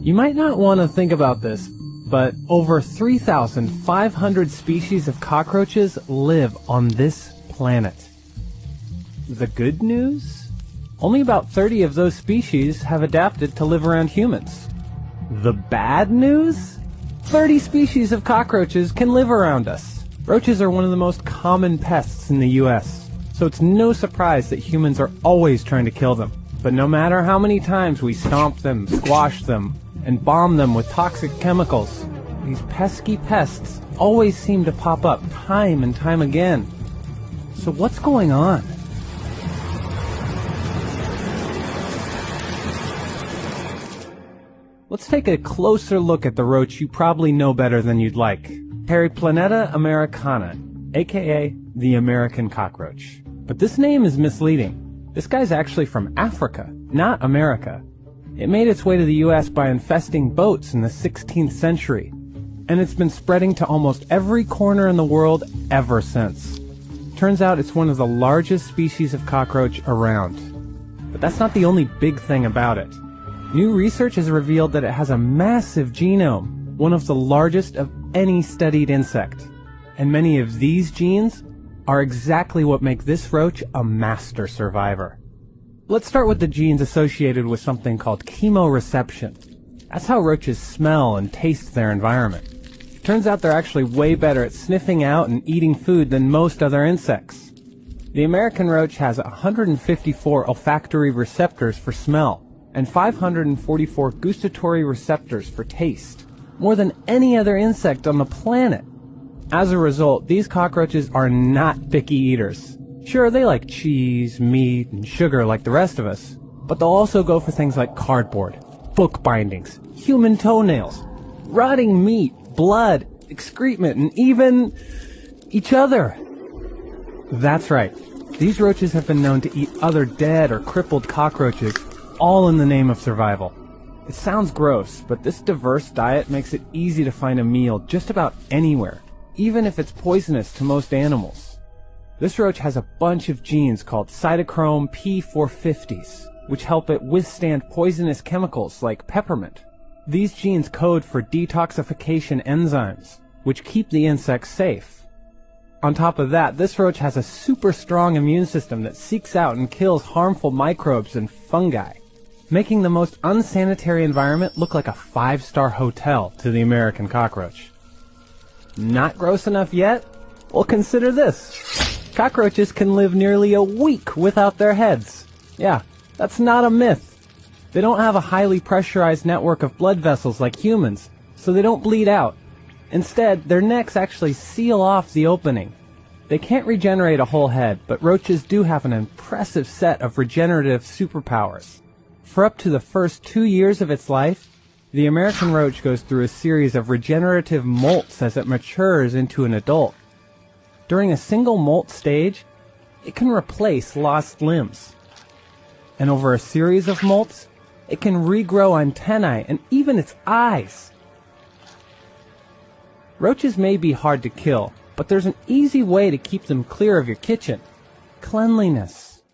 You might not want to think about this, but over 3,500 species of cockroaches live on this planet. The good news? Only about 30 of those species have adapted to live around humans. The bad news? 30 species of cockroaches can live around us. Roaches are one of the most common pests in the US, so it's no surprise that humans are always trying to kill them. But no matter how many times we stomp them, squash them, and bomb them with toxic chemicals, these pesky pests always seem to pop up time and time again. So what's going on? Let's take a closer look at the roach you probably know better than you'd like. Periplaneta americana, aka the American cockroach. But this name is misleading. This guy's actually from Africa, not America. It made its way to the US by infesting boats in the 16th century, and it's been spreading to almost every corner in the world ever since. Turns out it's one of the largest species of cockroach around. But that's not the only big thing about it. New research has revealed that it has a massive genome, one of the largest of any studied insect. And many of these genes are exactly what make this roach a master survivor. Let's start with the genes associated with something called chemoreception. That's how roaches smell and taste their environment. Turns out they're actually way better at sniffing out and eating food than most other insects. The American roach has 154 olfactory receptors for smell and 544 gustatory receptors for taste, more than any other insect on the planet. As a result, these cockroaches are not picky eaters. Sure, they like cheese, meat, and sugar like the rest of us, but they'll also go for things like cardboard, book bindings, human toenails, rotting meat, blood, excrement, and even each other. That's right. These roaches have been known to eat other dead or crippled cockroaches, all in the name of survival. It sounds gross, but this diverse diet makes it easy to find a meal just about anywhere, even if it's poisonous to most animals. This roach has a bunch of genes called cytochrome P450s, which help it withstand poisonous chemicals like peppermint. These genes code for detoxification enzymes, which keep the insects safe. On top of that, this roach has a super strong immune system that seeks out and kills harmful microbes and fungi, making the most unsanitary environment look like a 5-star hotel to the American cockroach. Not gross enough yet? Well, consider this. Cockroaches can live nearly a week without their heads. Yeah, that's not a myth. They don't have a highly pressurized network of blood vessels like humans, so they don't bleed out. Instead, their necks actually seal off the opening. They can't regenerate a whole head, but roaches do have an impressive set of regenerative superpowers. For up to the first 2 years of its life, the American roach goes through a series of regenerative molts as it matures into an adult. During a single molt stage, it can replace lost limbs. And over a series of molts, it can regrow antennae and even its eyes. Roaches may be hard to kill, but there's an easy way to keep them clear of your kitchen. Cleanliness.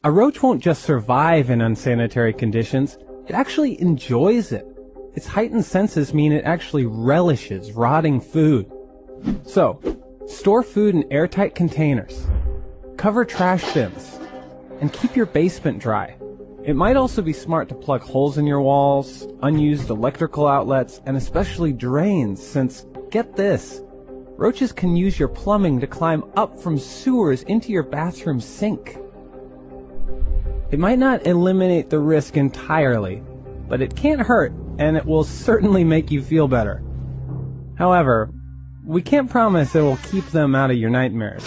A roach won't just survive in unsanitary conditions, it actually enjoys it. Its heightened senses mean it actually relishes rotting food. So, store food in airtight containers, cover trash bins, and keep your basement dry. It might also be smart to plug holes in your walls, unused electrical outlets, and especially drains, since, get this, roaches can use your plumbing to climb up from sewers into your bathroom sink. It might not eliminate the risk entirely, but it can't hurt, and it will certainly make you feel better. However, we can't promise it will keep them out of your nightmares.